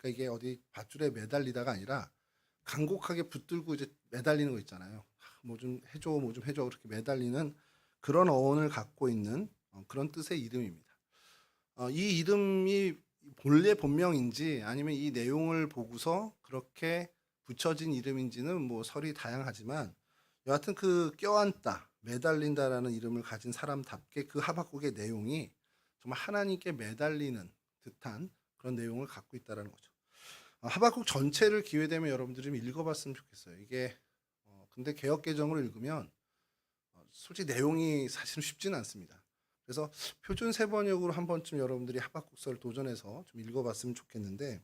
그러니까 이게 어디 밧줄에 매달리다가 아니라 간곡하게 붙들고 이제 매달리는 거 있잖아요. 뭐 좀 해줘, 뭐 좀 해줘 그렇게 매달리는 그런 어원을 갖고 있는 그런 뜻의 이름입니다. 이 이름이 본래 본명인지 아니면 이 내용을 보고서 그렇게 붙여진 이름인지는 뭐 설이 다양하지만 여하튼 그 껴안다, 매달린다라는 이름을 가진 사람답게 그 하박국의 내용이 정말 하나님께 매달리는 듯한 그런 내용을 갖고 있다라는 거죠. 하박국 전체를 기회 되면 여러분들이 좀 읽어봤으면 좋겠어요. 이게 근데 개역개정을 읽으면 솔직히 내용이 사실은 쉽지는 않습니다. 그래서 표준 세번역으로 한 번쯤 여러분들이 하박국서를 도전해서 좀 읽어봤으면 좋겠는데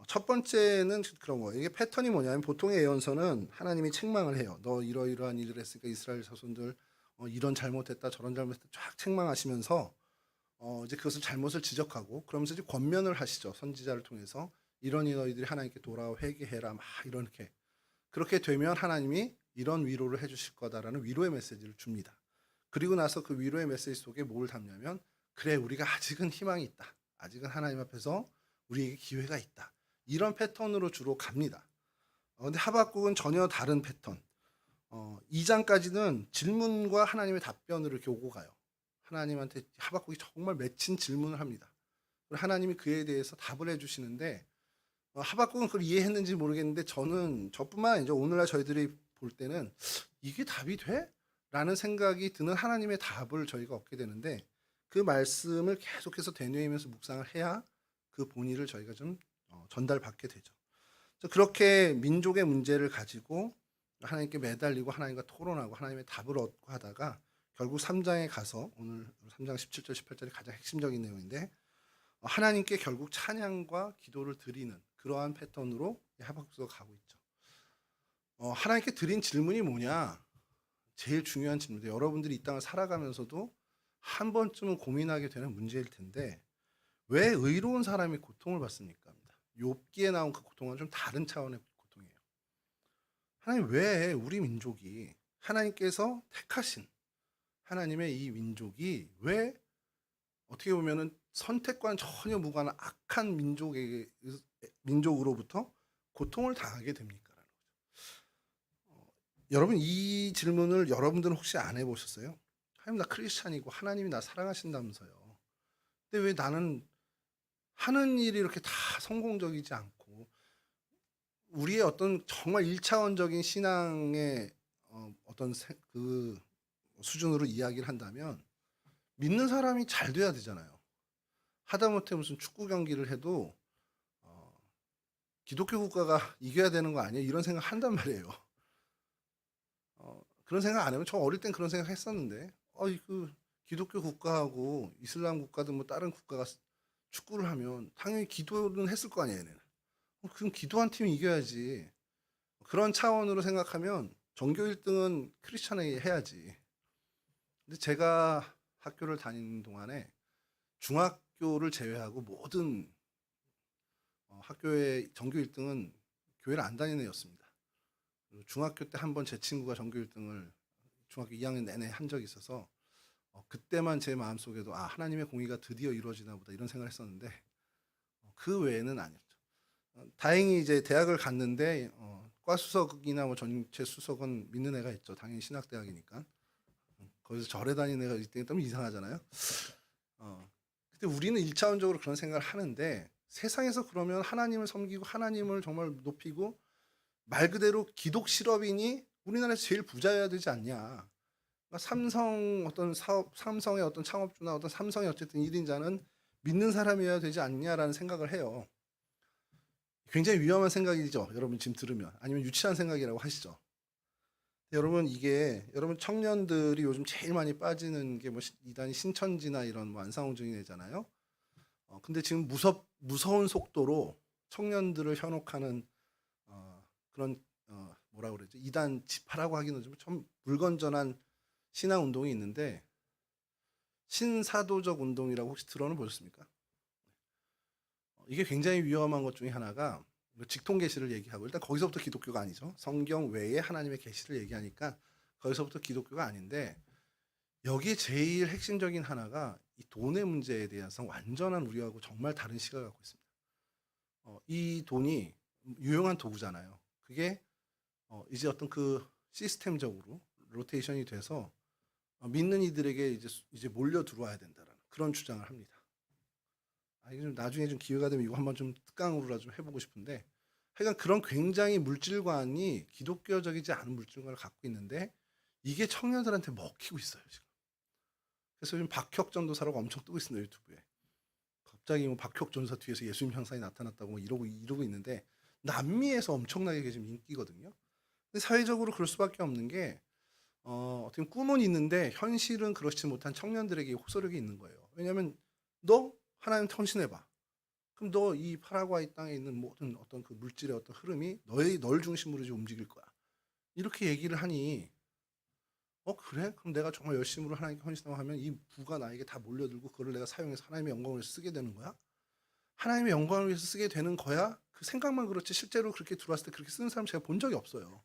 첫 번째는 그런 거예요. 이게 패턴이 뭐냐면 보통의 예언서는 하나님이 책망을 해요. 너 이러이러한 일을 했으니까 이스라엘 자손들 이런 잘못했다 저런 잘못했다 쫙 책망하시면서 이제 그것을 잘못을 지적하고 그러면서 이제 권면을 하시죠. 선지자를 통해서 이러니 너희들이 하나님께 돌아와 회개해라 막 이렇게 그렇게 되면 하나님이 이런 위로를 해주실 거다라는 위로의 메시지를 줍니다. 그리고 나서 그 위로의 메시지 속에 뭘 담냐면 그래 우리가 아직은 희망이 있다. 아직은 하나님 앞에서 우리에게 기회가 있다. 이런 패턴으로 주로 갑니다. 근데 하박국은 전혀 다른 패턴. 2장까지는 질문과 하나님의 답변을 이렇게 오고 가요. 하나님한테 하박국이 정말 맺힌 질문을 합니다. 하나님이 그에 대해서 답을 해주시는데 하박국은 그걸 이해했는지 모르겠는데 저뿐만 아니죠. 오늘날 저희들이 볼 때는 이게 답이 돼? 라는 생각이 드는 하나님의 답을 저희가 얻게 되는데 그 말씀을 계속해서 되뇌이면서 묵상을 해야 그 본의를 저희가 좀 전달받게 되죠. 그렇게 민족의 문제를 가지고 하나님께 매달리고 하나님과 토론하고 하나님의 답을 얻고 하다가 결국 3장에 가서 오늘 3장 17절 18절이 가장 핵심적인 내용인데 하나님께 결국 찬양과 기도를 드리는 그러한 패턴으로 하박국서가 가고 있죠. 하나님께 드린 질문이 뭐냐? 제일 중요한 질문인데 여러분들이 이 땅을 살아가면서도 한 번쯤은 고민하게 되는 문제일 텐데 왜 의로운 사람이 고통을 받습니까? 욥기에 나온 그 고통은 좀 다른 차원의 고통이에요. 하나님 왜 우리 민족이 하나님께서 택하신 하나님의 이 민족이 왜 어떻게 보면은 선택과는 전혀 무관한 악한 민족으로부터 고통을 당하게 됩니까? 여러분 이 질문을 여러분들은 혹시 안 해보셨어요? 하나님 나 크리스찬이고 하나님이 나 사랑하신다면서요. 근데 왜 나는 하는 일이 이렇게 다 성공적이지 않고 우리의 어떤 정말 1차원적인 신앙의 어떤 그 수준으로 이야기를 한다면 믿는 사람이 잘 돼야 되잖아요. 하다못해 무슨 축구 경기를 해도 기독교 국가가 이겨야 되는 거 아니에요? 이런 생각 한단 말이에요. 그런 생각 안 해요. 저 어릴 땐 그런 생각 했었는데 그 기독교 국가하고 이슬람 국가든 뭐 다른 국가가 축구를 하면 당연히 기도는 했을 거 아니에요. 얘네는. 그럼 기도한 팀이 이겨야지. 그런 차원으로 생각하면 전교 1등은 크리스찬에게 해야지. 근데 제가 학교를 다니는 동안에 중학교를 제외하고 모든 학교의 전교 1등은 교회를 안 다니는 애였습니다. 중학교 때 한 번 제 친구가 전교 1등을 중학교 2학년 내내 한 적이 있어서 그때만 제 마음속에도 하나님의 공의가 드디어 이루어지나 보다 이런 생각을 했었는데 그 외에는 아니었죠. 다행히 이제 대학을 갔는데 과 수석이나 뭐 전체 수석은 믿는 애가 있죠. 당연히 신학대학이니까. 거기서 절에 다니는 애가 있다면 이상하잖아요. 근데 우리는 1차원적으로 그런 생각을 하는데 세상에서 그러면 하나님을 섬기고 하나님을 정말 높이고 말 그대로 기독 실업인이 우리나라에서 제일 부자여야 되지 않냐. 그러니까 삼성의 어떤 창업주나 어떤 삼성의 어쨌든 1인자는 믿는 사람이어야 되지 않냐라는 생각을 해요. 굉장히 위험한 생각이죠. 여러분 지금 들으면 아니면 유치한 생각이라고 하시죠. 여러분 이게 여러분 청년들이 요즘 제일 많이 빠지는 게 뭐 이단이 신천지나 이런 뭐 안상홍 증인회잖아요. 근데 지금 무서운 속도로 청년들을 현혹하는 그런 뭐라 그러죠? 이단 지파라고 하기는 좀 불건전한 신앙 운동이 있는데 신사도적 운동이라고 혹시 들어는 보셨습니까? 이게 굉장히 위험한 것 중에 하나가 직통 계시를 얘기하고 일단 거기서부터 기독교가 아니죠. 성경 외에 하나님의 계시를 얘기하니까 거기서부터 기독교가 아닌데 여기에 제일 핵심적인 하나가 이 돈의 문제에 대해서 완전한 우리하고 정말 다른 시각을 갖고 있습니다. 이 돈이 유용한 도구잖아요. 그게 이제 어떤 그 시스템적으로 로테이션이 돼서 믿는 이들에게 이제 몰려 들어와야 된다라는 그런 주장을 합니다. 이게 좀 나중에 좀 기회가 되면 이거 한번 좀 특강으로 좀 해보고 싶은데, 하여간 그런 굉장히 물질관이 기독교적이지 않은 물질관을 갖고 있는데 이게 청년들한테 먹히고 있어요 지금. 그래서 요즘 박혁 전도사라고 엄청 뜨고 있습니다 유튜브에. 갑자기 뭐 박혁 전도사 뒤에서 예수님 형상이 나타났다고 뭐 이러고 있는데, 남미에서 엄청나게 지금 인기거든요. 근데 사회적으로 그럴 수밖에 없는 게 어떻게 꿈은 있는데 현실은 그렇지 못한 청년들에게 호소력이 있는 거예요. 왜냐하면 너 하나님 헌신해봐. 그럼 너 이 파라과이 땅에 있는 모든 어떤 그 물질의 어떤 흐름이 널 중심으로 이제 움직일 거야. 이렇게 얘기를 하니 그래? 그럼 내가 정말 열심으로 하나님께 헌신하고 하면 이 부가 나에게 다 몰려들고 그걸 내가 사용해서 하나님의 영광을 위해서 쓰게 되는 거야? 하나님의 영광을 위해서 쓰게 되는 거야? 그 생각만 그렇지 실제로 그렇게 들어왔을 때 그렇게 쓰는 사람 제가 본 적이 없어요.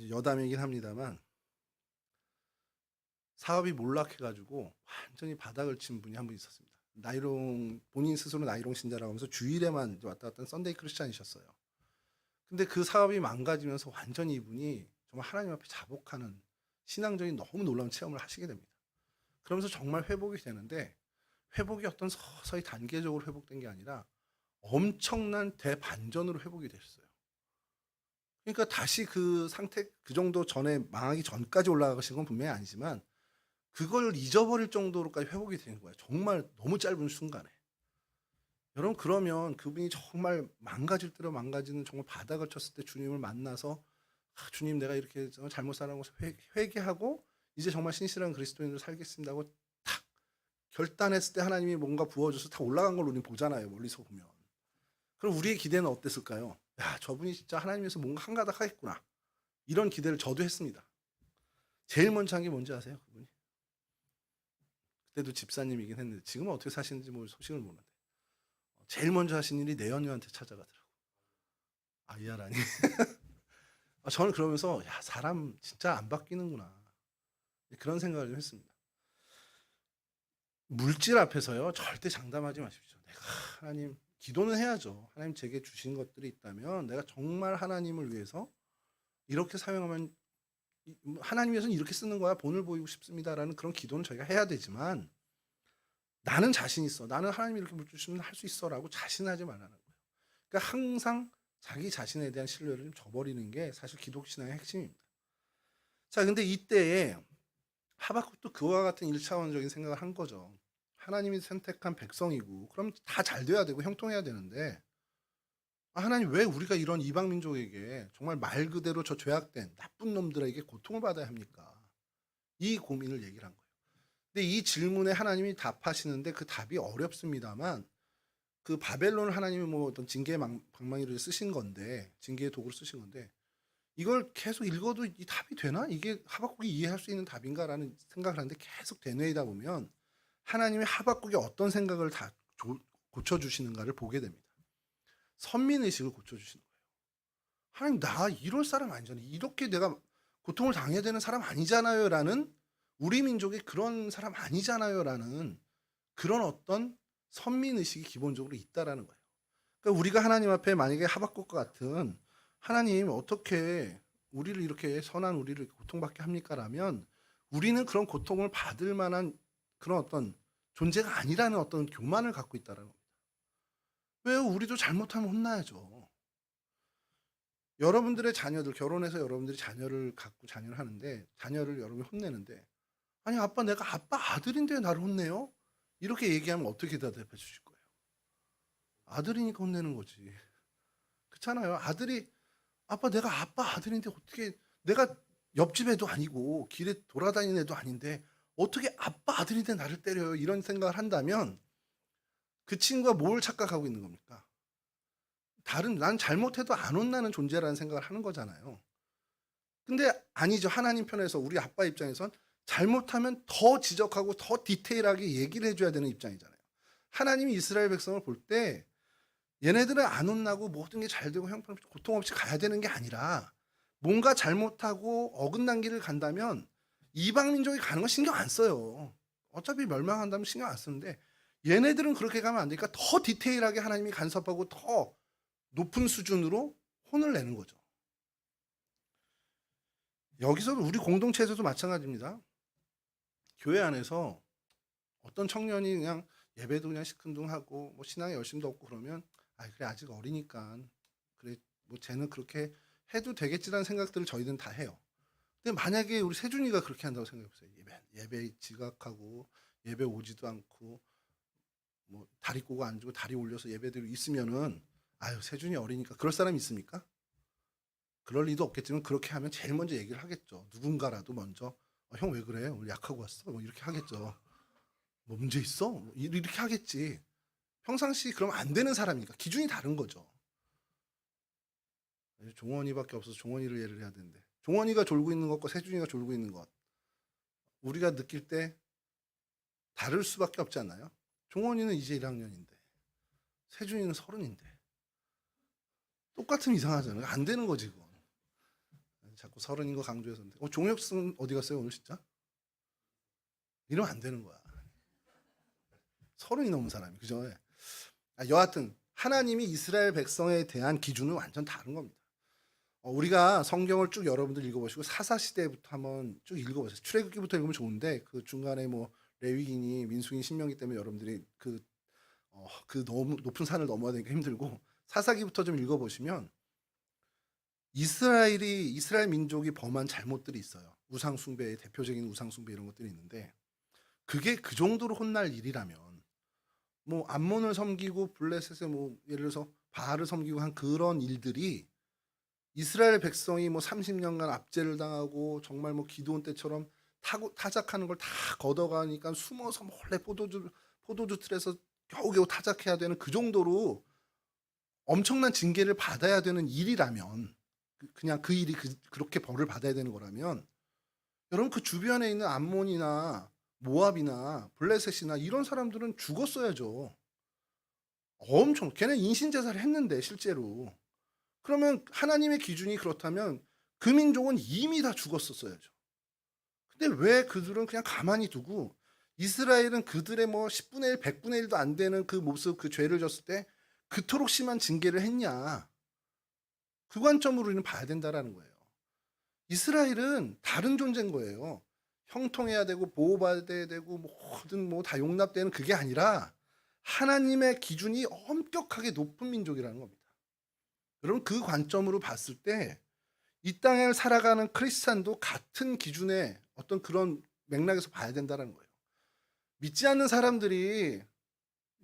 여담이긴 합니다만 사업이 몰락해가지고 완전히 바닥을 친 분이 한 분 있었습니다. 본인 스스로 나이롱 신자라고 하면서 주일에만 왔다 갔다 하는 썬데이 크리스찬이셨어요. 근데 그 사업이 망가지면서 완전히 이분이 정말 하나님 앞에 자복하는 신앙적인 너무 놀라운 체험을 하시게 됩니다. 그러면서 정말 회복이 되는데, 회복이 어떤 서서히 단계적으로 회복된 게 아니라 엄청난 대반전으로 회복이 됐어요. 그러니까 다시 그 상태, 그 정도 전에 망하기 전까지 올라가신 건 분명히 아니지만 그걸 잊어버릴 정도로까지 회복이 되는 거예요. 정말 너무 짧은 순간에. 여러분, 그러면 그분이 정말 망가질 대로 망가지는 정말 바닥을 쳤을 때 주님을 만나서 주님 내가 이렇게 잘못 살아서 회개하고 이제 정말 신실한 그리스도인으로 살겠습니다 하고 탁 결단했을 때 하나님이 뭔가 부어줘서 다 올라간 걸 우리는 보잖아요, 멀리서 보면. 그럼 우리의 기대는 어땠을까요? 야, 저분이 진짜 하나님에서 뭔가 한가닥 하겠구나, 이런 기대를 저도 했습니다. 제일 먼저 한 게 뭔지 아세요? 그분이 그때도 집사님이긴 했는데 지금은 어떻게 사시는지 소식을 모르는데 제일 먼저 하신 일이 내연녀한테 찾아가더라고. 아이야라니. 저는 그러면서 야, 사람 진짜 안 바뀌는구나, 그런 생각을 좀 했습니다. 물질 앞에서요 절대 장담하지 마십시오. 내가 하나님, 기도는 해야죠. 하나님 제게 주신 것들이 있다면 내가 정말 하나님을 위해서 이렇게 사용하면 하나님 위해서는 이렇게 쓰는 거야, 본을 보이고 싶습니다라는 그런 기도는 저희가 해야 되지만, 나는 자신 있어, 나는 하나님이 이렇게 물 주시면 할 수 있어 라고 자신하지 말라는 거예요. 그러니까 항상 자기 자신에 대한 신뢰를 좀 저버리는 게 사실 기독신앙의 핵심입니다. 자, 근데 이때에 하박국도 그와 같은 1차원적인 생각을 한 거죠. 하나님이 선택한 백성이고 그럼 다 잘 돼야 되고 형통해야 되는데, 하나님 왜 우리가 이런 이방 민족에게 정말 말 그대로 저 죄악된 나쁜 놈들에게 고통을 받아야 합니까? 이 고민을 얘기를 한 거예요. 근데 이 질문에 하나님이 답하시는데 그 답이 어렵습니다만, 그 바벨론 하나님이 뭐 어떤 징계의 방망이를 쓰신 건데, 징계의 도구를 쓰신 건데, 이걸 계속 읽어도 이 답이 되나? 이게 하박국이 이해할 수 있는 답인가라는 생각을 하는데 계속 되뇌이다 보면 하나님이 하박국이 어떤 생각을 다 고쳐주시는가를 보게 됩니다. 선민의식을 고쳐주시는 거예요. 하나님, 나 이럴 사람 아니잖아요. 이렇게 내가 고통을 당해야 되는 사람 아니잖아요 라는, 우리 민족이 그런 사람 아니잖아요 라는 그런 어떤 선민의식이 기본적으로 있다라는 거예요. 그러니까 우리가 하나님 앞에 만약에 하박국과 같은, 하나님 어떻게 우리를 이렇게 선한 우리를 고통받게 합니까? 라면 우리는 그런 고통을 받을 만한 그런 어떤 존재가 아니라는 어떤 교만을 갖고 있다는 겁니다. 왜요? 우리도 잘못하면 혼나야죠. 여러분들의 자녀들, 결혼해서 여러분들이 자녀를 갖고 자녀를 하는데 자녀를 여러분이 혼내는데, 아니 아빠, 내가 아빠 아들인데 나를 혼내요? 이렇게 얘기하면 어떻게 대답해 주실 거예요? 아들이니까 혼내는 거지. 그렇잖아요. 아들이 아빠, 내가 아빠 아들인데 어떻게, 내가 옆집 애도 아니고 길에 돌아다니는 애도 아닌데 어떻게 아빠 아들인데 나를 때려요? 이런 생각을 한다면 그 친구가 뭘 착각하고 있는 겁니까? 난 잘못해도 안 혼나는 존재라는 생각을 하는 거잖아요. 근데 아니죠. 하나님 편에서 우리 아빠 입장에선 잘못하면 더 지적하고 더 디테일하게 얘기를 해줘야 되는 입장이잖아요. 하나님이 이스라엘 백성을 볼 때 얘네들은 안 혼나고 모든 게 잘 되고 형편없이 고통 없이 가야 되는 게 아니라, 뭔가 잘못하고 어긋난 길을 간다면 이방 민족이 가는 건 신경 안 써요. 어차피 멸망한다면 신경 안 쓰는데, 얘네들은 그렇게 가면 안 되니까 더 디테일하게 하나님이 간섭하고 더 높은 수준으로 혼을 내는 거죠. 여기서도 우리 공동체에서도 마찬가지입니다. 교회 안에서 어떤 청년이 그냥 예배도 그냥 시큰둥하고 뭐 신앙에 열심도 없고 그러면 그래 아직 어리니까 그래 뭐 쟤는 그렇게 해도 되겠지라는 생각들을 저희들은 다 해요. 근데 만약에 우리 세준이가 그렇게 한다고 생각해 보세요. 예배 지각하고 예배 오지도 않고 뭐 다리 꼬고 앉고 다리 올려서 예배대로 있으면은 세준이 어리니까 그럴 사람이 있습니까? 그럴 리도 없겠지만 그렇게 하면 제일 먼저 얘기를 하겠죠. 누군가라도 먼저 형 왜 그래? 오늘 약하고 왔어? 뭐 이렇게 하겠죠. 뭐 문제 있어? 뭐 이렇게 하겠지. 평상시 그러면 안 되는 사람이니까 기준이 다른 거죠. 종원이밖에 없어서 종원이를 예를 해야 되는데 종원이가 졸고 있는 것과 세준이가 졸고 있는 것 우리가 느낄 때 다를 수밖에 없지 않나요? 종원이는 이제 1학년인데 세준이는 30인데 똑같으면 이상하잖아요. 안 되는 거지 그건. 자꾸 30인 거 강조해서 종혁승 어디 갔어요 오늘 진짜? 이러면 안 되는 거야. 30이 넘은 사람이 그죠? 여하튼 하나님이 이스라엘 백성에 대한 기준은 완전 다른 겁니다. 우리가 성경을 쭉 여러분들 읽어보시고 사사시대부터 한번 쭉 읽어보세요. 출애굽기부터 읽으면 좋은데 그 중간에 뭐 레위기니 민수기 신명기 때문에 여러분들이 그 너무 높은 산을 넘어야 되니까 힘들고 사사기부터 좀 읽어보시면 이스라엘 민족이 범한 잘못들이 있어요. 우상숭배, 대표적인 우상숭배 이런 것들이 있는데 그게 그 정도로 혼날 일이라면 뭐 암몬을 섬기고 블레셋에 뭐 예를 들어서 바알을 섬기고 한 그런 일들이 이스라엘 백성이 뭐 30년간 압제를 당하고 정말 뭐 기드온 때처럼 타작하는 걸 다 걷어가니까 숨어서 몰래 포도주 틀에서 겨우겨우 타작해야 되는 그 정도로 엄청난 징계를 받아야 되는 일이라면 그냥 그 일이 그렇게 벌을 받아야 되는 거라면 여러분 그 주변에 있는 암몬이나 모압이나 블레셋이나 이런 사람들은 죽었어야죠. 엄청 걔네 인신제사를 했는데 실제로 그러면 하나님의 기준이 그렇다면 그 민족은 이미 다 죽었었어야죠. 근데 왜 그들은 그냥 가만히 두고 이스라엘은 그들의 뭐 10분의 1, 100분의 1도 안 되는 그 모습, 그 죄를 졌을 때 그토록 심한 징계를 했냐. 그 관점으로 우리는 봐야 된다라는 거예요. 이스라엘은 다른 존재인 거예요. 형통해야 되고 보호받아야 되고 모든 뭐 다 용납되는 그게 아니라 하나님의 기준이 엄격하게 높은 민족이라는 겁니다. 여러분 그 관점으로 봤을 때 이 땅에 살아가는 크리스찬도 같은 기준의 어떤 그런 맥락에서 봐야 된다는 거예요. 믿지 않는 사람들이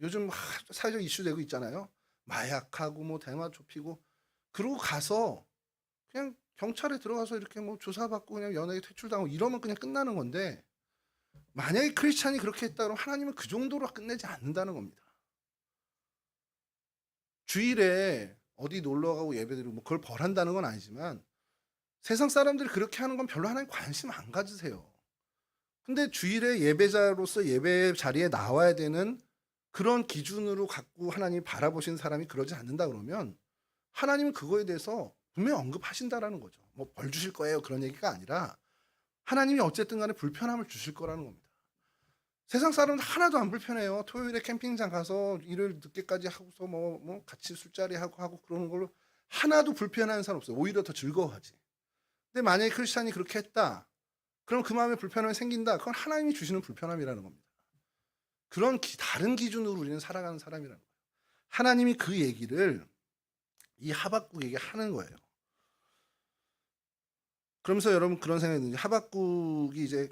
요즘 사회적 이슈 되고 있잖아요. 마약하고 뭐 대마 좁히고 그러고 가서 그냥 경찰에 들어가서 이렇게 뭐 조사받고 그냥 연예계 퇴출당하고 이러면 그냥 끝나는 건데 만약에 크리스찬이 그렇게 했다 그러면 하나님은 그 정도로 끝내지 않는다는 겁니다. 주일에 어디 놀러 가고 예배드리고 뭐 그걸 벌한다는 건 아니지만 세상 사람들이 그렇게 하는 건 별로 하나님 관심 안 가지세요. 근데 주일에 예배자로서 예배 자리에 나와야 되는 그런 기준으로 갖고 하나님 바라보시는 사람이 그러지 않는다 그러면 하나님은 그거에 대해서 분명히 언급하신다라는 거죠. 뭐 벌 주실 거예요 그런 얘기가 아니라 하나님이 어쨌든 간에 불편함을 주실 거라는 겁니다. 세상 사람은 하나도 안 불편해요. 토요일에 캠핑장 가서 일요일 늦게까지 하고서 뭐 같이 술자리 하고 그러는 걸로 하나도 불편한 사람 없어요. 오히려 더 즐거워하지. 근데 만약에 크리스찬이 그렇게 했다. 그럼 그 마음에 불편함이 생긴다. 그건 하나님이 주시는 불편함이라는 겁니다. 그런 다른 기준으로 우리는 살아가는 사람이라는 거예요. 하나님이 그 얘기를 이 하박국에게 하는 거예요. 그러면서 여러분 그런 생각이 드는지 하박국이 이제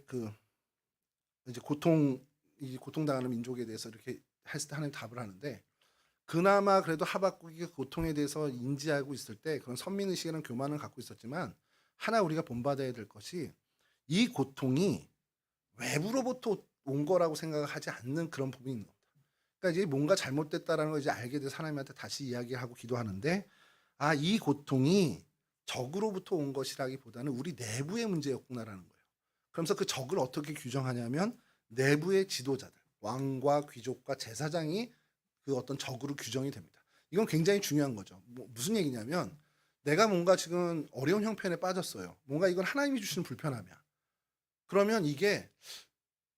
고통당하는 민족에 대해서 이렇게 했을 때 하나님 답을 하는데 그나마 그래도 하박국이 고통에 대해서 인지하고 있을 때 그런 선민의식이라는 교만을 갖고 있었지만 하나 우리가 본받아야 될 것이 이 고통이 외부로부터 온 거라고 생각하지 않는 그런 부분이 있는 겁니다. 그러니까 이제 뭔가 잘못됐다라는 걸 이제 알게 돼서 하나님한테 다시 이야기하고 기도하는데 이 고통이 적으로부터 온 것이라기보다는 우리 내부의 문제였구나라는 거예요. 그러면서 그 적을 어떻게 규정하냐면 내부의 지도자들, 왕과 귀족과 제사장이 그 어떤 적으로 규정이 됩니다. 이건 굉장히 중요한 거죠. 무슨 얘기냐면 내가 뭔가 지금 어려운 형편에 빠졌어요. 뭔가 이건 하나님이 주시는 불편함이야. 그러면 이게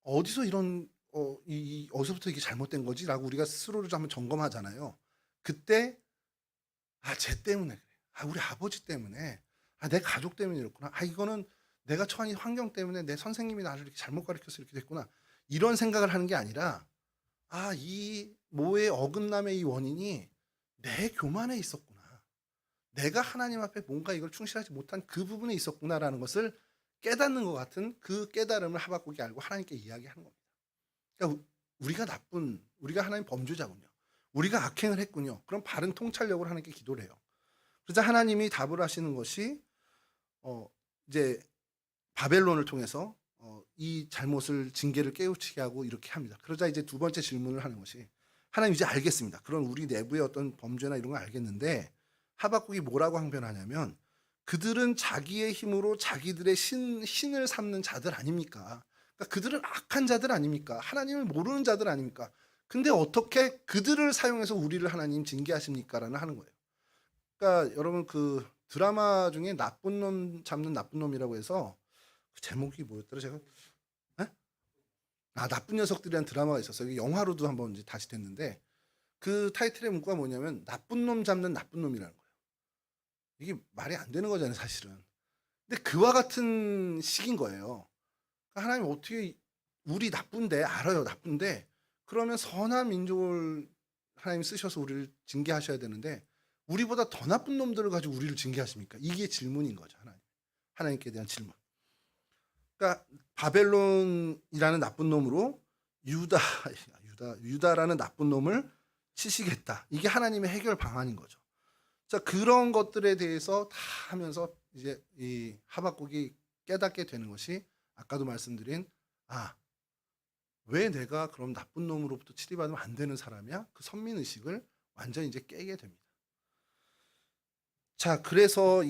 어디서 이런 어디서부터 이게 잘못된 거지라고 우리가 스스로를 좀 한번 점검하잖아요. 그때 쟤 때문에 그래. 우리 아버지 때문에. 내 가족 때문에 이렇구나. 이거는 내가 처한 이 환경 때문에 내 선생님이 나를 이렇게 잘못 가르쳐서 이렇게 됐구나. 이런 생각을 하는 게 아니라 이 모의 어긋남의 이 원인이 내 교만에 있었구나. 내가 하나님 앞에 뭔가 이걸 충실하지 못한 그 부분에 있었구나라는 것을 깨닫는 것 같은 그 깨달음을 하박국이 알고 하나님께 이야기하는 겁니다. 그러니까 우리가 하나님 범죄자군요. 우리가 악행을 했군요. 그럼 바른 통찰력으로 하나님께 기도를 해요. 그래서 하나님이 답을 하시는 것이 이제 바벨론을 통해서 이 잘못을 징계를 깨우치게 하고 이렇게 합니다. 그러자 이제 두 번째 질문을 하는 것이 하나님 이제 알겠습니다. 그런 우리 내부의 어떤 범죄나 이런 걸 알겠는데 하박국이 뭐라고 항변하냐면 그들은 자기의 힘으로 자기들의 신을 삼는 자들 아닙니까? 그러니까 그들은 악한 자들 아닙니까? 하나님을 모르는 자들 아닙니까? 근데 어떻게 그들을 사용해서 우리를 하나님 징계하십니까? 라는 하는 거예요. 그러니까 여러분 그 드라마 중에 나쁜 놈 잡는 나쁜 놈이라고 해서 그 제목이 뭐였더라 제가 나쁜 녀석들이라는 드라마가 있었어요. 영화로도 한번 이제 다시 됐는데 그 타이틀의 문구가 뭐냐면 나쁜 놈 잡는 나쁜 놈이라는 거예요. 이게 말이 안 되는 거잖아요, 사실은. 근데 그와 같은 식인 거예요. 그러니까 하나님 어떻게 우리 나쁜데 알아요, 나쁜데 그러면 선한 민족을 하나님 쓰셔서 우리를 징계하셔야 되는데 우리보다 더 나쁜 놈들을 가지고 우리를 징계하십니까? 이게 질문인 거죠, 하나님께 대한 질문. 그러니까 바벨론이라는 나쁜 놈으로 유다라는 나쁜 놈을 치시겠다. 이게 하나님의 해결 방안인 거죠. 자, 그런 것들에 대해서 다 하면서 이제 이 하박국이 깨닫게 되는 것이 아까도 말씀드린 왜 내가 그럼 나쁜 놈으로부터 치리받으면 안 되는 사람이야? 그 선민의식을 완전히 이제 깨게 됩니다. 자, 그래서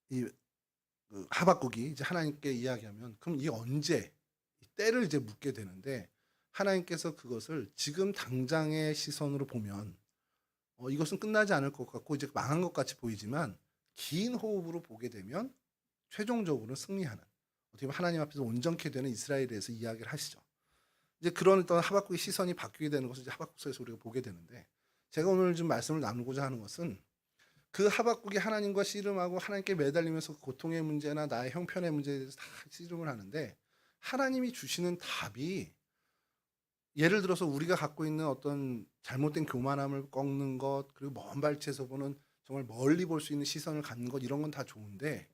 그 하박국이 이제 하나님께 이야기하면 그럼 이 언제 때를 이제 묻게 되는데 하나님께서 그것을 지금 당장의 시선으로 보면 이것은 끝나지 않을 것 같고 이제 망한 것 같이 보이지만 긴 호흡으로 보게 되면 최종적으로 승리하는 어떻게 보면 하나님 앞에서 온전케 되는 이스라엘에 대해서 이야기를 하시죠. 이제 그런 어떤 하박국의 시선이 바뀌게 되는 것을 이제 하박국서에서 우리가 보게 되는데 제가 오늘 좀 말씀을 나누고자 하는 것은 그 하박국이 하나님과 씨름하고 하나님께 매달리면서 고통의 문제나 나의 형편의 문제에 대해서 다 씨름을 하는데 하나님이 주시는 답이 예를 들어서 우리가 갖고 있는 어떤 잘못된 교만함을 꺾는 것 그리고 먼 발치에서 보는 정말 멀리 볼 수 있는 시선을 갖는 것 이런 건 다 좋은데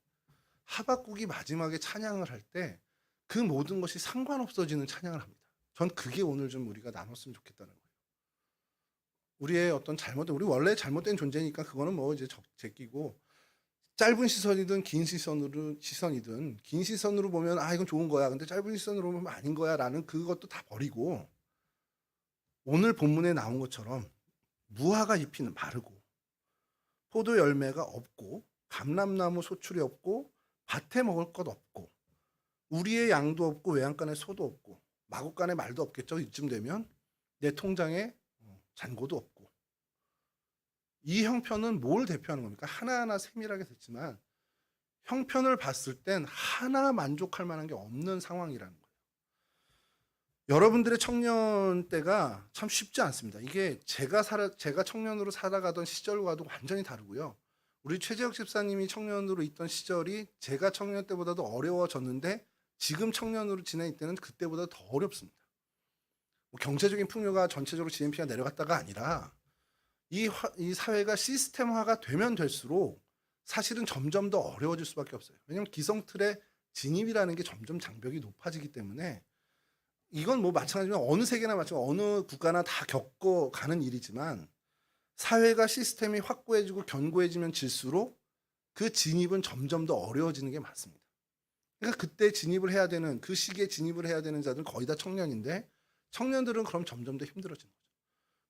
하박국이 마지막에 찬양을 할 때 그 모든 것이 상관없어지는 찬양을 합니다. 전 그게 오늘 좀 우리가 나눴으면 좋겠다는 거예요. 우리의 어떤 우리 원래 잘못된 존재니까 그거는 뭐 이제 제끼고 짧은 시선이든 긴 시선이든 긴 시선으로 보면 이건 좋은 거야. 근데 짧은 시선으로 보면 아닌 거야라는 그것도 다 버리고 오늘 본문에 나온 것처럼 무화과 잎이 마르고 포도 열매가 없고 감람나무 소출이 없고 밭에 먹을 것 없고 우리의 양도 없고 외양간에 소도 없고 마구간에 말도 없겠죠. 이쯤 되면 내 통장에 잔고도 없고 이 형편은 뭘 대표하는 겁니까? 하나하나 세밀하게 됐지만 형편을 봤을 땐 하나 만족할 만한 게 없는 상황이라는 거예요. 여러분들의 청년 때가 참 쉽지 않습니다. 이게 제가 청년으로 살아가던 시절과도 완전히 다르고요. 우리 최재혁 집사님이 청년으로 있던 시절이 제가 청년 때보다도 어려워졌는데 지금 청년으로 지낼 때는 그때보다 더 어렵습니다. 경제적인 풍요가 전체적으로 GNP가 내려갔다가 아니라 이 사회가 시스템화가 되면 될수록 사실은 점점 더 어려워질 수밖에 없어요. 왜냐하면 기성틀의 진입이라는 게 점점 장벽이 높아지기 때문에 이건 뭐 마찬가지로 어느 세계나 마찬가지로 어느 국가나 다 겪어가는 일이지만 사회가 시스템이 확고해지고 견고해지면 질수록 그 진입은 점점 더 어려워지는 게 맞습니다. 그러니까 그때 진입을 해야 되는 그 시기에 진입을 해야 되는 자들은 거의 다 청년인데 청년들은 그럼 점점 더 힘들어지는 거죠.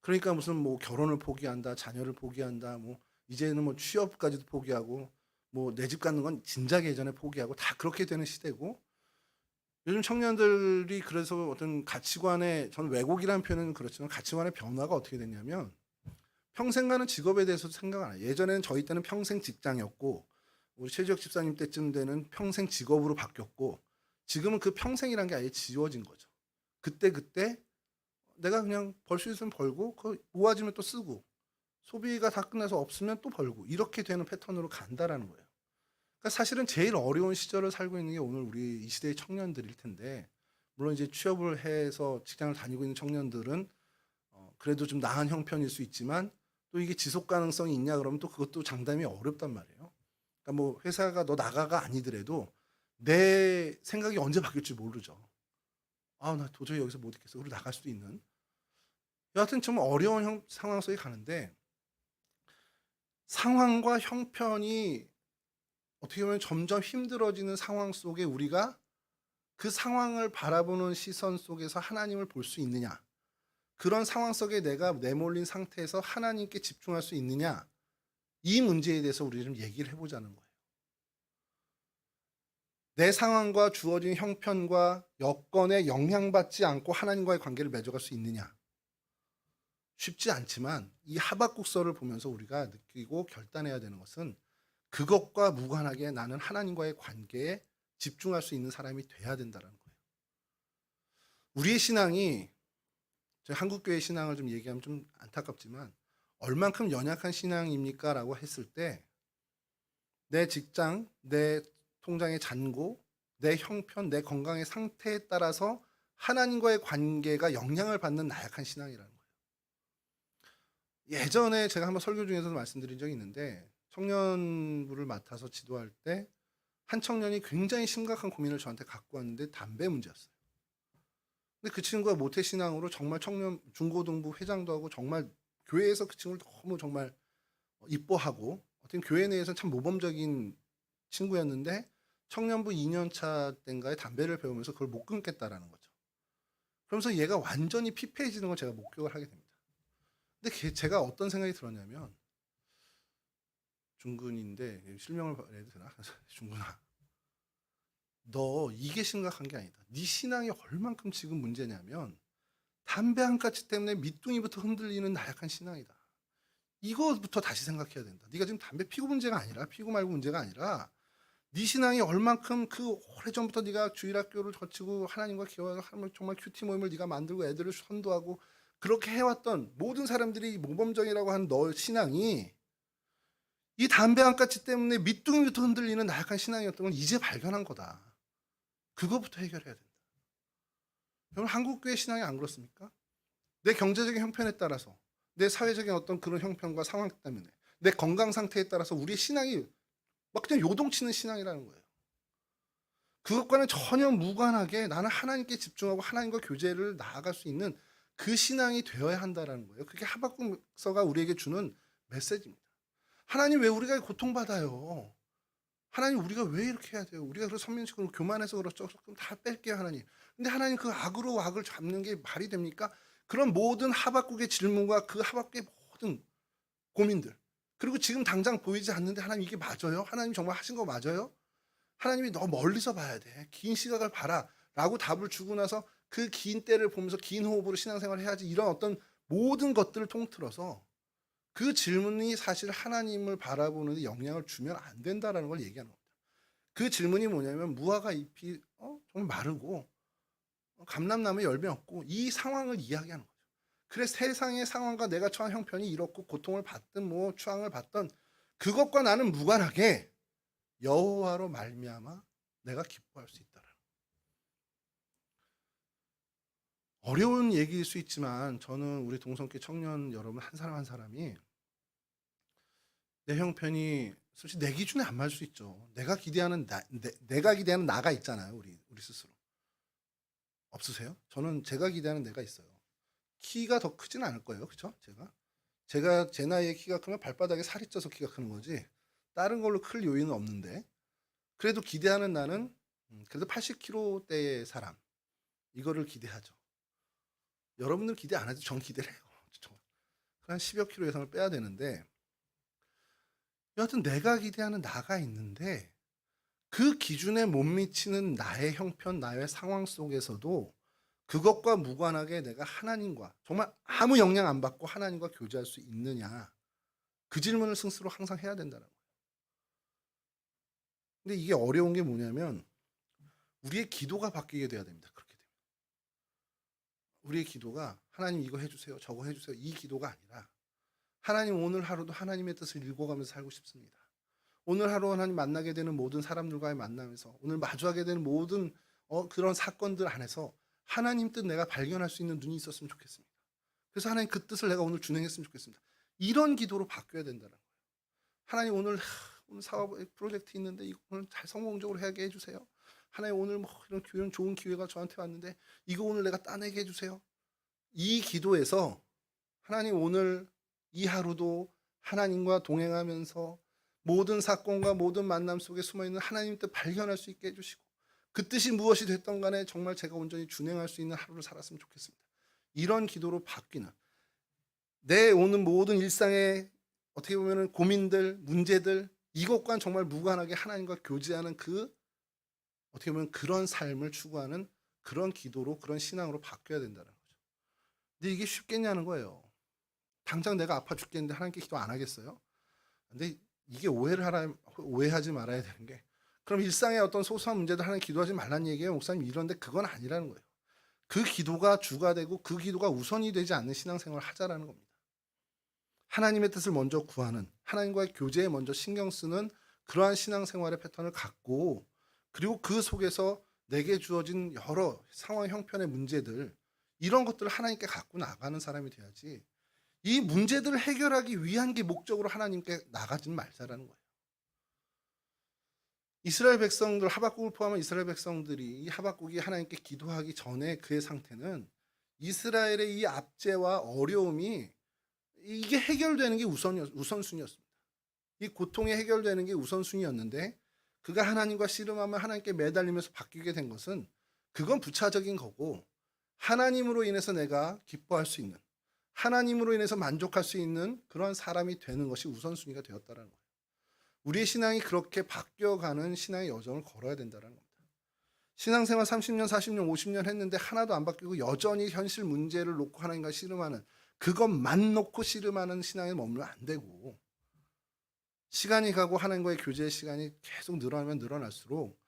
그러니까 무슨 뭐 결혼을 포기한다, 자녀를 포기한다, 뭐 이제는 뭐 취업까지도 포기하고 뭐 내 집 갖는 건 진작 예전에 포기하고 다 그렇게 되는 시대고 요즘 청년들이 그래서 어떤 가치관의 저는 왜곡이라는 표현은 그렇지만 가치관의 변화가 어떻게 됐냐면 평생 가는 직업에 대해서도 생각 안 해요. 예전에는 저희 때는 평생 직장이었고 우리 최지혁 집사님 때쯤 되는 평생 직업으로 바뀌었고 지금은 그 평생이란 게 아예 지워진 거죠. 그때그때 내가 그냥 벌 수 있으면 벌고 모아지면 또 쓰고 소비가 다 끝나서 없으면 또 벌고 이렇게 되는 패턴으로 간다라는 거예요. 그러니까 사실은 제일 어려운 시절을 살고 있는 게 오늘 우리 이 시대의 청년들일 텐데 물론 이제 취업을 해서 직장을 다니고 있는 청년들은 그래도 좀 나은 형편일 수 있지만 또 이게 지속 가능성이 있냐 그러면 또 그것도 장담이 어렵단 말이에요. 그러니까 뭐 회사가 너 나가가 아니더라도 내 생각이 언제 바뀔지 모르죠. '아 나 도저히 여기서 못 있겠어.' 그리고 나갈 수도 있는. 여하튼 좀 어려운 상황 속에 가는데 상황과 형편이 어떻게 보면 점점 힘들어지는 상황 속에 우리가 그 상황을 바라보는 시선 속에서 하나님을 볼 수 있느냐. 그런 상황 속에 내가 내몰린 상태에서 하나님께 집중할 수 있느냐. 이 문제에 대해서 우리 좀 얘기를 해 보자는 거예요. 내 상황과 주어진 형편과 여건에 영향받지 않고 하나님과의 관계를 맺어갈 수 있느냐. 쉽지 않지만 이 하박국서를 보면서 우리가 느끼고 결단해야 되는 것은 그것과 무관하게 나는 하나님과의 관계에 집중할 수 있는 사람이 돼야 된다는 거예요. 우리의 신앙이 저희 한국교회 신앙을 좀 얘기하면 좀 안타깝지만 얼만큼 연약한 신앙입니까? 라고 했을 때 내 직장, 내 통장의 잔고, 내 형편, 내 건강의 상태에 따라서 하나님과의 관계가 영향을 받는 나약한 신앙이라는 거예요. 예전에 제가 한번 설교 중에서도 말씀드린 적이 있는데 청년부를 맡아서 지도할 때 한 청년이 굉장히 심각한 고민을 저한테 갖고 왔는데 담배 문제였어요. 근데 그 친구가 모태신앙으로 정말 청년 중고등부 회장도 하고 정말 교회에서 그 친구를 너무 정말 이뻐하고 어떤 교회 내에서 참 모범적인 친구였는데 청년부 2년 차 때인가에 담배를 배우면서 그걸 못 끊겠다라는 거죠. 그러면서 얘가 완전히 피폐해지는 걸 제가 목격을 하게 됩니다. 근데 제가 어떤 생각이 들었냐면 중근인데 실명을 해도 되나? 중근아, 너 이게 심각한 게 아니다. 네 신앙이 얼만큼 지금 문제냐면 담배 한 가지 때문에 밑둥이부터 흔들리는 나약한 신앙이다. 이거부터 다시 생각해야 된다. 네가 지금 담배 피고 문제가 아니라 피고 말고 문제가 아니라 네 신앙이 얼만큼 그 오래전부터 네가 주일학교를 거치고 하나님과 기도하고 정말 큐티 모임을 네가 만들고 애들을 선도하고 그렇게 해왔던 모든 사람들이 모범적이라고 하는 너 신앙이 이 담배 한 가지 때문에 밑둥이부터 흔들리는 나약한 신앙이었던 걸 이제 발견한 거다. 그거부터 해결해야 된다. 여러분 한국교회 신앙이 안 그렇습니까? 내 경제적인 형편에 따라서 내 사회적인 어떤 그런 형편과 상황 때문에 내 건강 상태에 따라서 우리의 신앙이 막 그냥 요동치는 신앙이라는 거예요. 그것과는 전혀 무관하게 나는 하나님께 집중하고 하나님과 교제를 나아갈 수 있는 그 신앙이 되어야 한다는 거예요. 그게 하박국서가 우리에게 주는 메시지입니다. 하나님 왜 우리가 고통받아요? 하나님 우리가 왜 이렇게 해야 돼요? 우리가 그런 선민식으로 교만해서 그렇죠. 그럼 다 뺄게요 하나님. 근데 하나님 그 악으로 악을 잡는 게 말이 됩니까? 그런 모든 하박국의 질문과 그 하박국의 모든 고민들 그리고 지금 당장 보이지 않는데 하나님 이게 맞아요? 하나님 정말 하신 거 맞아요? 하나님이 너 멀리서 봐야 돼. 긴 시각을 봐라. 라고 답을 주고 나서 그 긴 때를 보면서 긴 호흡으로 신앙생활을 해야지 이런 어떤 모든 것들을 통틀어서 그 질문이 사실 하나님을 바라보는 데 영향을 주면 안 된다라는 걸 얘기하는 겁니다. 그 질문이 뭐냐면 무화과 잎이 정말 마르고 감람나무에 열매 없고 이 상황을 이야기하는 거죠. 그래 세상의 상황과 내가 처한 형편이 이렇고 고통을 받든 뭐 추앙을 받던 그것과 나는 무관하게 여호와로 말미암아 내가 기뻐할 수 있다라. 어려운 얘기일 수 있지만 저는 우리 동성교 청년 여러분 한 사람 한 사람이 내 형편이 솔직히 내 기준에 안 맞을 수 있죠. 내가 기대하는 내가 기대하는 나가 있잖아요. 우리 스스로. 없으세요? 저는 제가 기대하는 내가 있어요. 키가 더 크진 않을 거예요. 그렇죠? 제가 제 나이에 키가 크면 발바닥에 살이 쪄서 키가 크는 거지 다른 걸로 클 요인은 없는데 그래도 기대하는 나는 그래도 80kg대의 사람 이거를 기대하죠. 여러분들 기대 안 하죠. 전 기대를 해요. 한 10여 킬로 이상을 빼야 되는데 여하튼 내가 기대하는 나가 있는데 그 기준에 못 미치는 나의 형편, 나의 상황 속에서도 그것과 무관하게 내가 하나님과 정말 아무 영향 안 받고 하나님과 교제할 수 있느냐 그 질문을 스스로 항상 해야 된다는 거예요. 근데 이게 어려운 게 뭐냐면 우리의 기도가 바뀌게 돼야 됩니다. 그렇게 되면 우리의 기도가 하나님 이거 해주세요, 저거 해주세요 이 기도가 아니라 하나님 오늘 하루도 하나님의 뜻을 읽어가면서 살고 싶습니다. 오늘 하루 하나님 만나게 되는 모든 사람들과의 만남에서 오늘 마주하게 되는 모든 그런 사건들 안에서 하나님 뜻 내가 발견할 수 있는 눈이 있었으면 좋겠습니다. 그래서 하나님 그 뜻을 내가 오늘 준행했으면 좋겠습니다. 이런 기도로 바뀌어야 된다는 거예요. 하나님 오늘 사업 프로젝트 있는데 이거 오늘 잘 성공적으로 하게 해주세요. 하나님 오늘 뭐 이런 좋은 기회가 저한테 왔는데 이거 오늘 내가 따내게 해주세요. 이 기도에서 하나님 오늘 이 하루도 하나님과 동행하면서 모든 사건과 모든 만남 속에 숨어있는 하나님 뜻 발견할 수 있게 해주시고 그 뜻이 무엇이 됐던 간에 정말 제가 온전히 준행할 수 있는 하루를 살았으면 좋겠습니다. 이런 기도로 바뀌는 내 오는 모든 일상의 어떻게 보면 고민들, 문제들 이것과는 정말 무관하게 하나님과 교제하는 그 어떻게 보면 그런 삶을 추구하는 그런 기도로 그런 신앙으로 바뀌어야 된다는 거죠. 근데 이게 쉽겠냐는 거예요. 당장 내가 아파 죽겠는데 하나님께 기도 안 하겠어요? 근데 이게 오해하지 말아야 되는 게 그럼 일상의 어떤 소소한 문제도 하나님 기도하지 말라는 얘기예요. 목사님 이런데 그건 아니라는 거예요. 그 기도가 주가 되고 그 기도가 우선이 되지 않는 신앙생활을 하자라는 겁니다. 하나님의 뜻을 먼저 구하는 하나님과의 교제에 먼저 신경 쓰는 그러한 신앙생활의 패턴을 갖고 그리고 그 속에서 내게 주어진 여러 상황 형편의 문제들 이런 것들을 하나님께 갖고 나가는 사람이 돼야지 이 문제들을 해결하기 위한 게 목적으로 하나님께 나가지 말자라는 거예요. 이스라엘 백성들 하박국을 포함한 이스라엘 백성들이 이 하박국이 하나님께 기도하기 전에 그의 상태는 이스라엘의 이 압제와 어려움이 이게 해결되는 게 우선순위였습니다. 이 고통이 해결되는 게 우선순위였는데 그가 하나님과 씨름하며 하나님께 매달리면서 바뀌게 된 것은 그건 부차적인 거고 하나님으로 인해서 내가 기뻐할 수 있는 하나님으로 인해서 만족할 수 있는 그런 사람이 되는 것이 우선순위가 되었다는 거예요. 우리의 신앙이 그렇게 바뀌어가는 신앙의 여정을 걸어야 된다는 겁니다. 신앙생활 30년, 40년, 50년 했는데 하나도 안 바뀌고 여전히 현실 문제를 놓고 하나님과 씨름하는 그것만 놓고 씨름하는 신앙에 머물면 안 되고 시간이 가고 하나님과의 교제의 시간이 계속 늘어나면 늘어날수록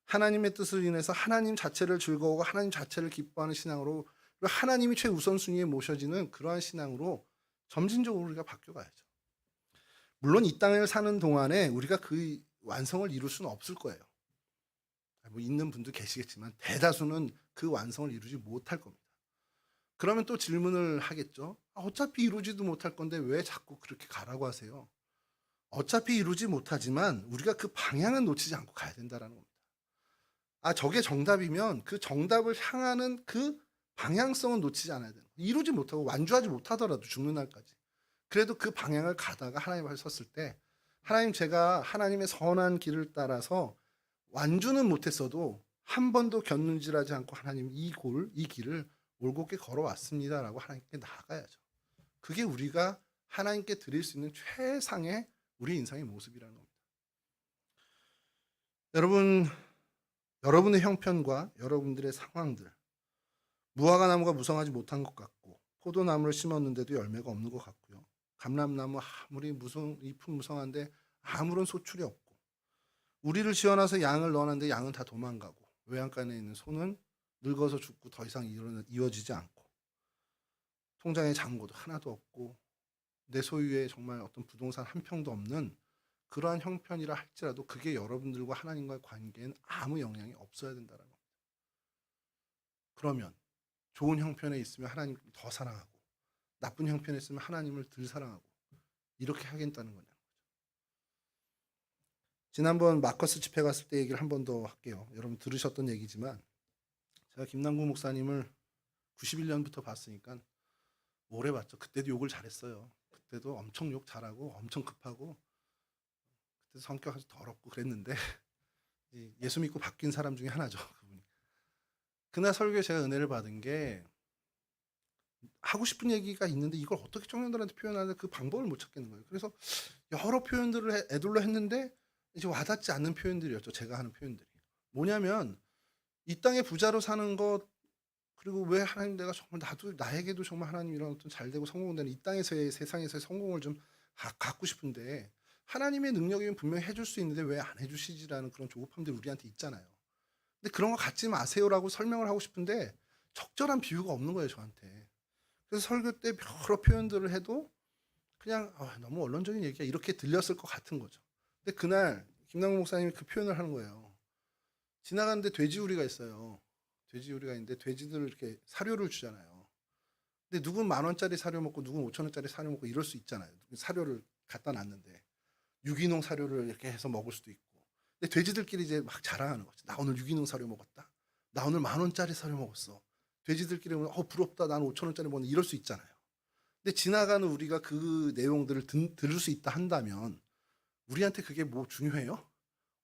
하나님의 뜻을 인해서 하나님 자체를 즐거워하고 하나님 자체를 기뻐하는 신앙으로 하나님이 최우선순위에 모셔지는 그러한 신앙으로 점진적으로 우리가 바뀌어가야죠. 물론 이 땅을 사는 동안에 우리가 그 완성을 이룰 수는 없을 거예요. 뭐 있는 분도 계시겠지만 대다수는 그 완성을 이루지 못할 겁니다. 그러면 또 질문을 하겠죠. 어차피 이루지도 못할 건데 왜 자꾸 그렇게 가라고 하세요? 어차피 이루지 못하지만 우리가 그 방향은 놓치지 않고 가야 된다는 겁니다. 저게 정답이면 그 정답을 향하는 그 방향성은 놓치지 않아야 되는 거예요. 이루지 못하고 완주하지 못하더라도 죽는 날까지. 그래도 그 방향을 가다가 하나님 앞에 섰을 때 하나님 제가 하나님의 선한 길을 따라서 완주는 못했어도 한 번도 견눈질하지 않고 하나님 이 길을 올곧게 걸어왔습니다라고 하나님께 나아가야죠. 그게 우리가 하나님께 드릴 수 있는 최상의 우리 인생의 모습이라는 겁니다. 여러분의 형편과 여러분들의 상황들 무화과 나무가 무성하지 못한 것 같고 포도나무를 심었는데도 열매가 없는 것 같고요. 감람나무 아무리 잎은 무성한데 아무런 소출이 없고 우리를 지어놔서 양을 넣어놨는데 양은 다 도망가고 외양간에 있는 소는 늙어서 죽고 더 이상 이어지지 않고 통장에 잔고도 하나도 없고 내 소유에 정말 어떤 부동산 한 평도 없는 그러한 형편이라 할지라도 그게 여러분들과 하나님과의 관계엔 아무 영향이 없어야 된다는 겁니다. 그러면 좋은 형편에 있으면 하나님을 더 사랑하고 나쁜 형편에 있으면 하나님을 덜 사랑하고 이렇게 하겠다는 거냐는 거죠. 지난번 마커스 집회 갔을 때 얘기를 한 번 더 할게요. 여러분 들으셨던 얘기지만 제가 김남구 목사님을 91년부터 봤으니까 오래 봤죠. 그때도 욕을 잘했어요. 그때도 엄청 욕 잘하고 엄청 급하고 그때 성격 아주 더럽고 그랬는데 예수 믿고 바뀐 사람 중에 하나죠. 그분이. 그날 설교에 제가 은혜를 받은 게 하고 싶은 얘기가 있는데 이걸 어떻게 청년들한테 표현하는 그 방법을 못 찾겠는 거예요. 그래서 여러 표현들을 애둘러 했는데 이제 와닿지 않는 표현들이었죠. 제가 하는 표현들이. 뭐냐면 이 땅에 부자로 사는 것 그리고 왜 하나님 내가 정말 나에게도 정말 하나님 이런 어떤 잘되고 성공되는 이 땅에서의 세상에서의 성공을 좀 갖고 싶은데 하나님의 능력이면 분명히 해줄 수 있는데 왜 안 해주시지라는 그런 조급함들이 우리한테 있잖아요. 근데 그런 거 갖지 마세요라고 설명을 하고 싶은데 적절한 비유가 없는 거예요, 저한테. 그래서 설교 때 여러 표현들을 해도 그냥 너무 원론적인 얘기야 이렇게 들렸을 것 같은 거죠. 근데 그날 김남국 목사님이 그 표현을 하는 거예요. 지나가는데 돼지우리가 있어요. 돼지우리가 있는데 돼지들을 이렇게 사료를 주잖아요. 근데 누군 10,000원짜리 사료 먹고 누군 5,000원짜리 사료 먹고 이럴 수 있잖아요. 사료를 갖다 놨는데 유기농 사료를 이렇게 해서 먹을 수도 있고. 근데 돼지들끼리 이제 막 자랑하는 거죠. 나 오늘 유기농 사료 먹었다. 나 오늘 10,000원짜리 사료 먹었어. 돼지들끼리 오늘 부럽다. 나는 5,000원짜리 먹는 이럴 수 있잖아요. 근데 지나가는 우리가 그 내용들을 들을 수 있다 한다면 우리한테 그게 뭐 중요해요?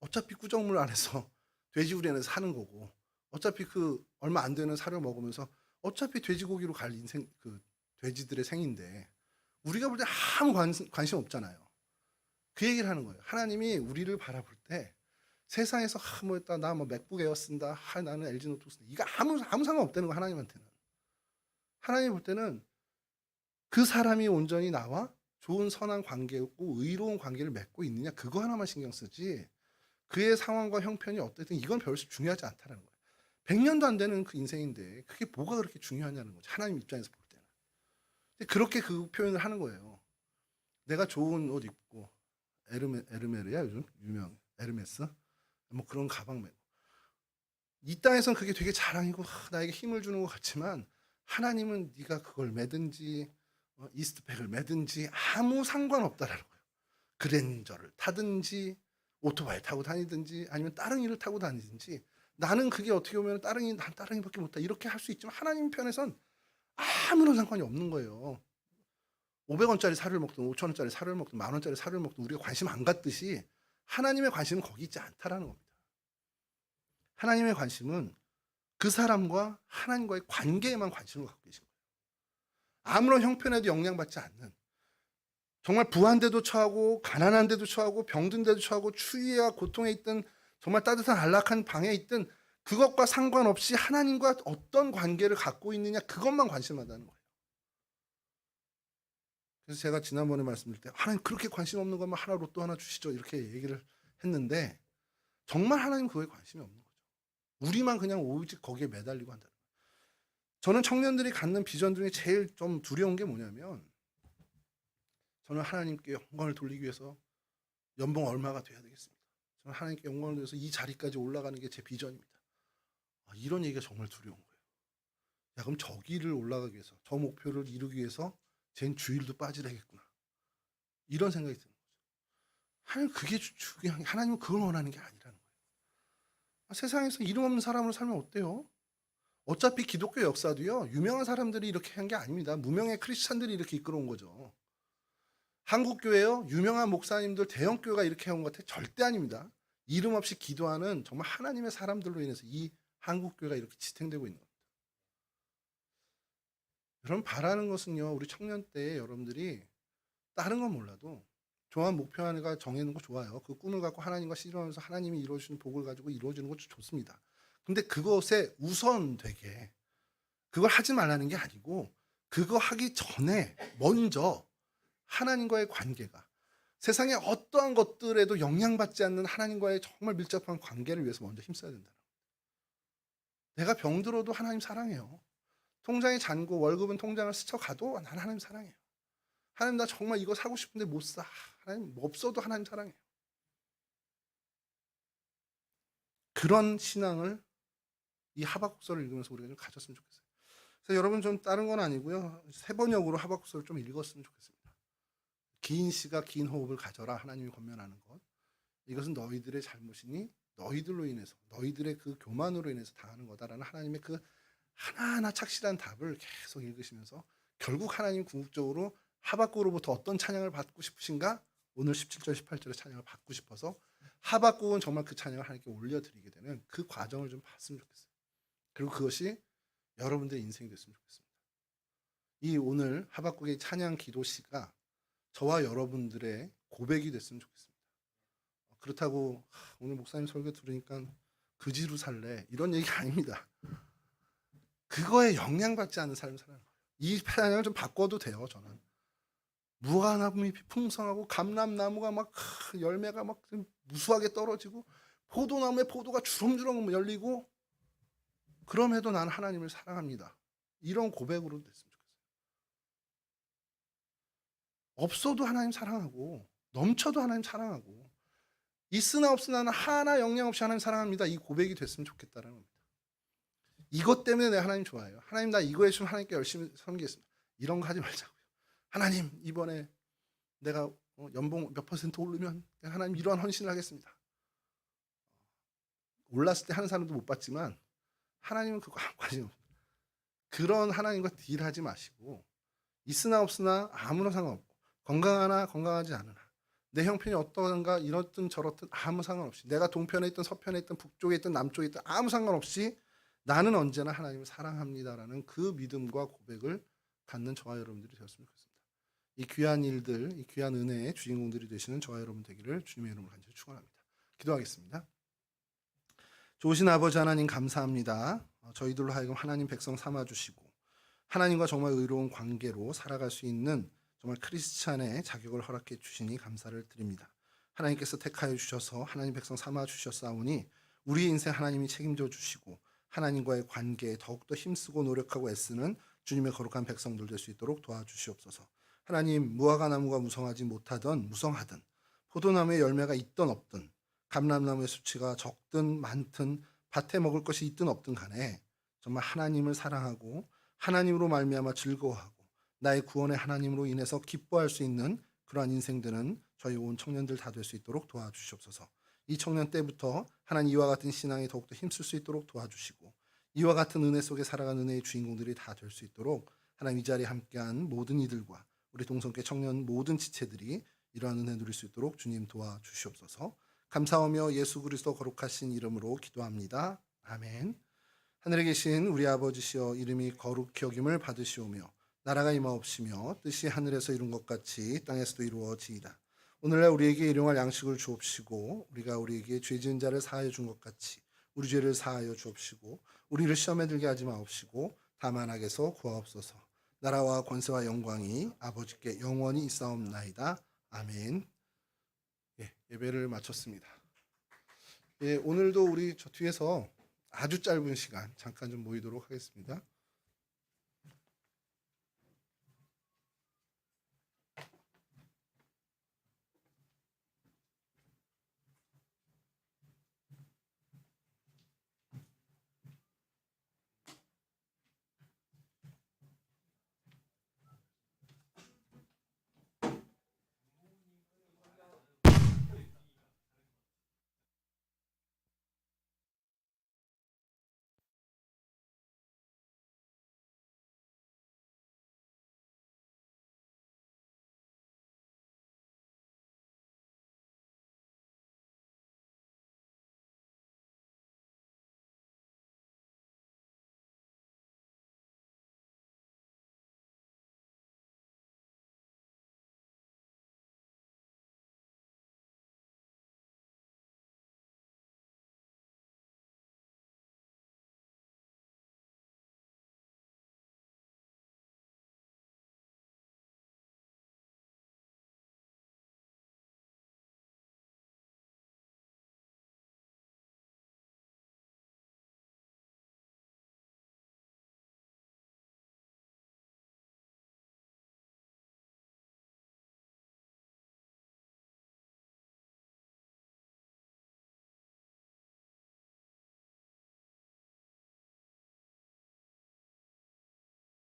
어차피 구정물 안에서 돼지우리 안에서 사는 거고 어차피 그 얼마 안 되는 사료 먹으면서 어차피 돼지고기로 갈 인생 그 돼지들의 생인데 우리가 볼 때 아무 관심 없잖아요. 그 얘기를 하는 거예요. 하나님이 우리를 바라볼 때 세상에서 뭐였다 나 뭐 맥북 에어 쓴다 나는 LG 노트북 쓴다 이거 아무 상관없다는 거 하나님한테는. 하나님 볼 때는 그 사람이 온전히 나와 좋은 선한 관계였고 의로운 관계를 맺고 있느냐 그거 하나만 신경 쓰지 그의 상황과 형편이 어떻든 이건 별로 중요하지 않다는 거예요. 100년도 안 되는 그 인생인데 그게 뭐가 그렇게 중요하냐는 거죠. 하나님 입장에서 볼 때는. 그렇게 그 표현을 하는 거예요. 내가 좋은 옷 입고 에르메르야 요즘 유명 에르메스 뭐 그런 가방 메고 이 땅에서는 그게 되게 자랑이고 나에게 힘을 주는 것 같지만 하나님은 네가 그걸 매든지 이스트백을 매든지 아무 상관없다라는 거예요. 그랜저를 타든지 오토바이 타고 다니든지 아니면 따릉이를 타고 다니든지 나는 그게 어떻게 보면 난 따릉이밖에 못타 이렇게 할 수 있지만 하나님 편에선 아무런 상관이 없는 거예요. 500원짜리 사료를 먹든 5,000원짜리 사료를 먹든 10,000원짜리 사료를 먹든 우리가 관심 안 갖듯이 하나님의 관심은 거기 있지 않다라는 겁니다. 하나님의 관심은 그 사람과 하나님과의 관계에만 관심을 갖고 계신 거예요. 아무런 형편에도 영향받지 않는 정말 부한데도 처하고 가난한데도 처하고 병든데도 처하고 추위와 고통에 있든 정말 따뜻한 안락한 방에 있든 그것과 상관없이 하나님과 어떤 관계를 갖고 있느냐 그것만 관심하다는 거예요. 그래서 제가 지난번에 말씀드릴 때 하나님 그렇게 관심 없는 것만 하나 로또 하나 주시죠 이렇게 얘기를 했는데 정말 하나님 그거에 관심이 없는 거죠. 우리만 그냥 오직 거기에 매달리고 한다는 거예요. 저는 청년들이 갖는 비전 중에 제일 좀 두려운 게 뭐냐면 저는 하나님께 영광을 돌리기 위해서 연봉 얼마가 돼야 되겠습니다. 저는 하나님께 영광을 위해서 이 자리까지 올라가는 게 제 비전입니다. 이런 얘기가 정말 두려운 거예요. 야 그럼 저 길을 올라가기 위해서 저 목표를 이루기 위해서 쟨 주일도 빠지라겠구나. 이런 생각이 드는 거죠. 하나님 그게 중요한 게 하나님은 그걸 원하는 게 아니라는 거예요. 세상에서 이름 없는 사람으로 살면 어때요? 어차피 기독교 역사도요. 유명한 사람들이 이렇게 한 게 아닙니다. 무명의 크리스찬들이 이렇게 이끌어온 거죠. 한국교회요. 유명한 목사님들 대형교회가 이렇게 해온 것 같아요. 절대 아닙니다. 이름 없이 기도하는 정말 하나님의 사람들로 인해서 이 한국교회가 이렇게 지탱되고 있는 겁니다. 여러분 바라는 것은요. 우리 청년 때 여러분들이 다른 건 몰라도 좋아하는 목표 하나가 정해놓은 거 좋아요. 그 꿈을 갖고 하나님과 씨름하면서 하나님이 이루어주시는 복을 가지고 이루어지는 것도 좋습니다. 근데 그것에 우선되게 그걸 하지 말라는 게 아니고 그거 하기 전에 먼저 하나님과의 관계가 세상의 어떠한 것들에도 영향받지 않는 하나님과의 정말 밀접한 관계를 위해서 먼저 힘써야 된다는 거예요. 내가 병들어도 하나님 사랑해요. 통장에 잔고 월급은 통장을 스쳐가도 난 하나님 사랑해요. 하나님 나 정말 이거 사고 싶은데 못 사. 하나님 없어도 하나님 사랑해요. 그런 신앙을 이 하박국서를 읽으면서 우리가 좀 가졌으면 좋겠어요. 그래서 여러분 좀 다른 건 아니고요. 세 번역으로 하박국서를 좀 읽었으면 좋겠습니다. 긴 시가 긴 호흡을 가져라. 하나님이 권면하는 것. 이것은 너희들의 잘못이니 너희들로 인해서 너희들의 그 교만으로 인해서 당하는 거다라는 하나님의 그 하나하나 착실한 답을 계속 읽으시면서 결국 하나님 궁극적으로 하박국으로부터 어떤 찬양을 받고 싶으신가? 오늘 17절 18절의 찬양을 받고 싶어서 하박국은 정말 그 찬양을 하나님께 올려드리게 되는 그 과정을 좀 봤으면 좋겠어요. 그리고 그것이 여러분들의 인생이 됐으면 좋겠습니다. 이 오늘 하박국의 찬양 기도 시가 저와 여러분들의 고백이 됐으면 좋겠습니다. 그렇다고 오늘 목사님 설교 들으니까 그지로 살래 이런 얘기가 아닙니다. 그거에 영향받지 않는 삶을 살아가는 거예요. 이 찬양을 좀 바꿔도 돼요. 저는 무화과나무잎이 풍성하고 감람나무가 막 열매가 막 무수하게 떨어지고 포도나무에 포도가 주렁주렁 열리고 그럼에도 나는 하나님을 사랑합니다. 이런 고백으로 됐으면 좋겠어요. 없어도 하나님 사랑하고 넘쳐도 하나님 사랑하고 있으나 없으나는 하나 영향 없이 하나님 사랑합니다. 이 고백이 됐으면 좋겠다는 겁니다. 이것 때문에 내가 하나님 좋아해요. 하나님 나 이거 해주면 하나님께 열심히 섬기겠습니다. 이런 거 하지 말자고요. 하나님 이번에 내가 연봉 몇 퍼센트 오르면 하나님 이러한 헌신을 하겠습니다. 올랐을 때 하는 사람도 못 봤지만 하나님은 그거 안 관심 없어요. 그런 하나님과 딜하지 마시고 있으나 없으나 아무런 상관없고 건강하나 건강하지 않으나 내 형편이 어떠한가 이렇든 저렇든 아무 상관없이 내가 동편에 있든 서편에 있든 북쪽에 있든 남쪽에 있든 아무 상관없이 나는 언제나 하나님을 사랑합니다라는 그 믿음과 고백을 갖는 저와 여러분들이 되었으면 좋겠습니다. 이 귀한 일들, 이 귀한 은혜의 주인공들이 되시는 저와 여러분 되기를 주님의 이름으로 간절히 축원합니다. 기도하겠습니다. 좋으신 아버지 하나님 감사합니다. 저희들로 하여금 하나님 백성 삼아주시고 하나님과 정말 의로운 관계로 살아갈 수 있는 정말 크리스찬의 자격을 허락해 주시니 감사를 드립니다. 하나님께서 택하여 주셔서 하나님 백성 삼아 주셨사오니 우리의 인생 하나님이 책임져 주시고 하나님과의 관계에 더욱더 힘쓰고 노력하고 애쓰는 주님의 거룩한 백성들 될 수 있도록 도와주시옵소서. 하나님 무화과 나무가 무성하지 못하던 무성하든 포도나무에 열매가 있든 없든 감람나무의 수치가 적든 많든 밭에 먹을 것이 있든 없든 간에 정말 하나님을 사랑하고 하나님으로 말미암아 즐거워하고 나의 구원의 하나님으로 인해서 기뻐할 수 있는 그러한 인생 되는 저희 온 청년들 다 될 수 있도록 도와주시옵소서. 이 청년 때부터 하나님 이와 같은 신앙에 더욱더 힘쓸 수 있도록 도와주시고 이와 같은 은혜 속에 살아가는 은혜의 주인공들이 다 될 수 있도록 하나님 이 자리에 함께한 모든 이들과 우리 동성계 청년 모든 지체들이 이러한 은혜 누릴 수 있도록 주님 도와주시옵소서. 감사하며 예수 그리스도 거룩하신 이름으로 기도합니다. 아멘. 하늘에 계신 우리 아버지시여 이름이 거룩히 여김을 받으시오며 나라가 임하옵시며 뜻이 하늘에서 이룬 것 같이 땅에서도 이루어지이다. 오늘날 우리에게 일용할 양식을 주옵시고 우리가 우리에게 죄 지은 자를 사하여 준 것 같이 우리 죄를 사하여 주옵시고 우리를 시험에 들게 하지 마옵시고 다만 악에서 구하옵소서. 나라와 권세와 영광이 아버지께 영원히 있사옵나이다. 아멘. 예배를 마쳤습니다. 오늘도 우리 저 뒤에서 아주 짧은 시간 잠깐 좀 모이도록 하겠습니다.